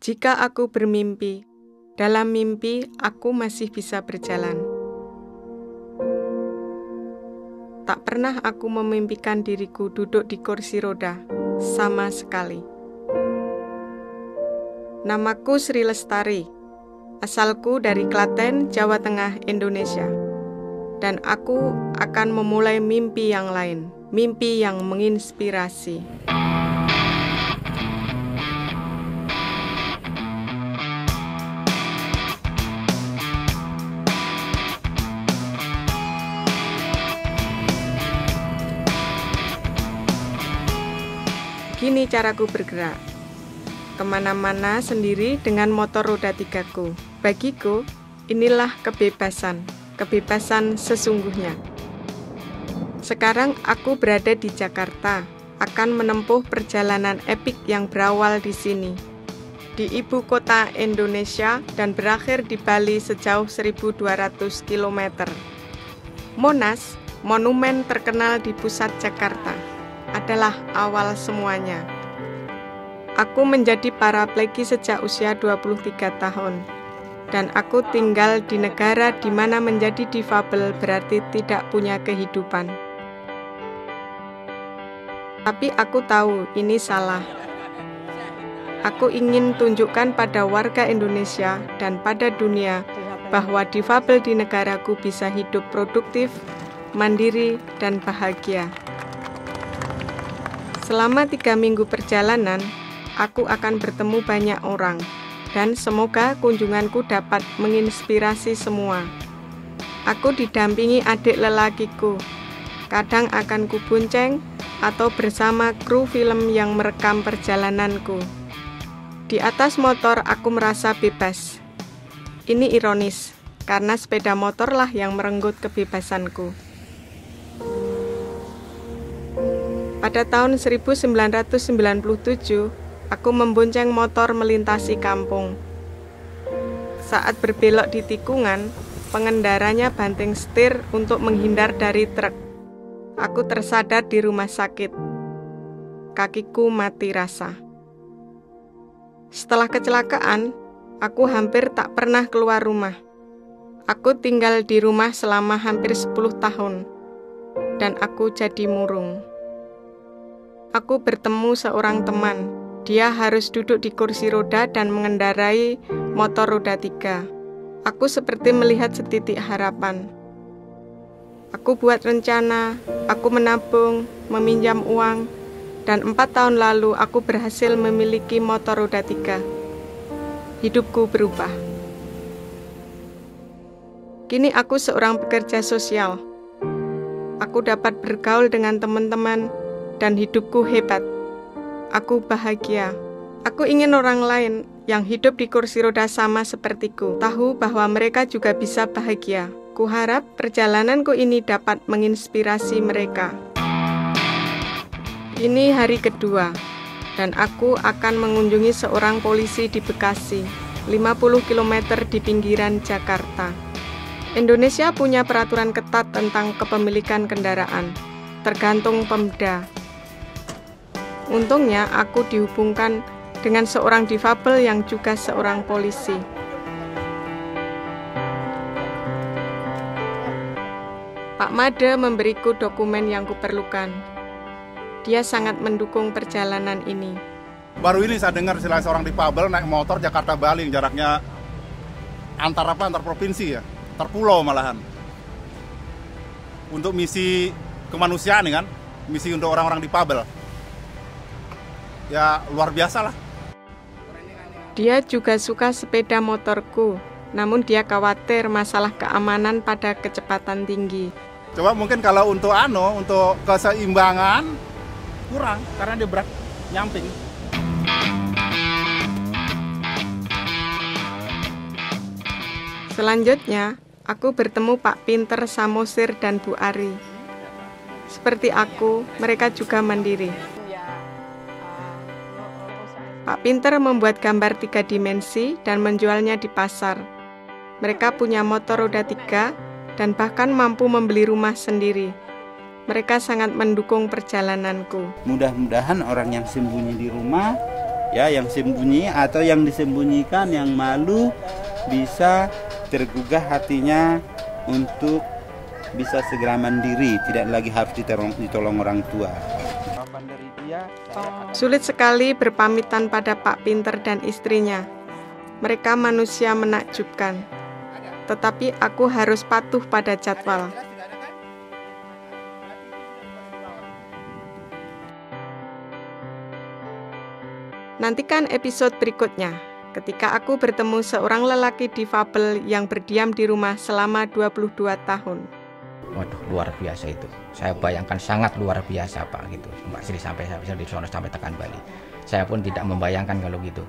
Jika aku bermimpi, dalam mimpi aku masih bisa berjalan. Tak pernah aku memimpikan diriku duduk di kursi roda, sama sekali. Namaku Sri Lestari, asalku dari Klaten, Jawa Tengah, Indonesia. Dan aku akan memulai mimpi yang lain, mimpi yang menginspirasi. Gini caraku bergerak, kemana-mana sendiri dengan motor roda 3ku. Bagiku, inilah kebebasan sesungguhnya. Sekarang aku berada di Jakarta, akan menempuh perjalanan epik yang berawal di sini, di ibu kota Indonesia dan berakhir di Bali sejauh 1.200 km. Monas, monumen terkenal di pusat Jakarta, adalah awal semuanya. Aku menjadi paraplegi sejak usia 23 tahun, dan aku tinggal di negara di mana menjadi difabel berarti tidak punya kehidupan. Tapi aku tahu ini salah. Aku ingin tunjukkan pada warga Indonesia dan pada dunia bahwa difabel di negaraku bisa hidup produktif, mandiri, dan bahagia. Selama 3 minggu perjalanan, aku akan bertemu banyak orang, dan semoga kunjunganku dapat menginspirasi semua. Aku didampingi adik lelakiku, kadang akan kubonceng atau bersama kru film yang merekam perjalananku. Di atas motor aku merasa bebas. Ini ironis, karena sepeda motorlah yang merenggut kebebasanku. Pada tahun 1997, aku membonceng motor melintasi kampung. Saat berbelok di tikungan, pengendaranya banting setir untuk menghindar dari truk. Aku tersadar di rumah sakit. Kakiku mati rasa. Setelah kecelakaan, aku hampir tak pernah keluar rumah. Aku tinggal di rumah selama hampir 10 tahun, dan aku jadi murung. Aku bertemu seorang teman. Dia harus duduk di kursi roda dan mengendarai motor roda 3. Aku seperti melihat setitik harapan. Aku buat rencana, aku menabung, meminjam uang, dan 4 tahun lalu aku berhasil memiliki motor roda 3. Hidupku berubah. Kini aku seorang pekerja sosial. Aku dapat bergaul dengan teman-teman, dan hidupku hebat. Aku bahagia. Aku ingin orang lain yang hidup di kursi roda sama sepertiku tahu bahwa mereka juga bisa bahagia. Kuharap perjalananku ini dapat menginspirasi mereka. Ini hari kedua, dan aku akan mengunjungi seorang polisi di Bekasi, 50 km di pinggiran Jakarta. Indonesia punya peraturan ketat tentang kepemilikan kendaraan, tergantung Pemda. Untungnya aku dihubungkan dengan seorang difabel yang juga seorang polisi. Pak Made memberiku dokumen yang kuperlukan. Dia sangat mendukung perjalanan ini. Baru ini saya dengar istilah seorang difabel naik motor Jakarta-Bali, jaraknya antar provinsi ya, antar pulau malahan. Untuk misi kemanusiaan kan, misi untuk orang-orang difabel. Ya luar biasa lah. Dia juga suka sepeda motorku, namun dia khawatir masalah keamanan pada kecepatan tinggi. Coba mungkin kalau untuk keseimbangan kurang karena dia berat nyamping. Selanjutnya, aku bertemu Pak Pinter Samosir dan Bu Ari. Seperti aku, mereka juga mandiri. Pak Pinter membuat gambar 3 dimensi dan menjualnya di pasar. Mereka punya motor roda 3 dan bahkan mampu membeli rumah sendiri. Mereka sangat mendukung perjalananku. Mudah-mudahan orang yang sembunyi di rumah Ya, yang sembunyi atau yang disembunyikan, yang malu, bisa tergugah hatinya untuk bisa segera mandiri, tidak lagi harus ditolong orang tua. Dari dia, Sulit sekali berpamitan pada Pak Pinter dan istrinya. Mereka manusia menakjubkan. Tetapi aku harus patuh pada jadwal. Nantikan episode berikutnya, ketika aku bertemu seorang lelaki difabel yang berdiam di rumah selama 22 tahun. Waduh, luar biasa itu. Saya bayangkan sangat luar biasa Pak gitu. Mbak Sri sampai di sana sampai tekan Bali. Saya pun tidak membayangkan kalau gitu.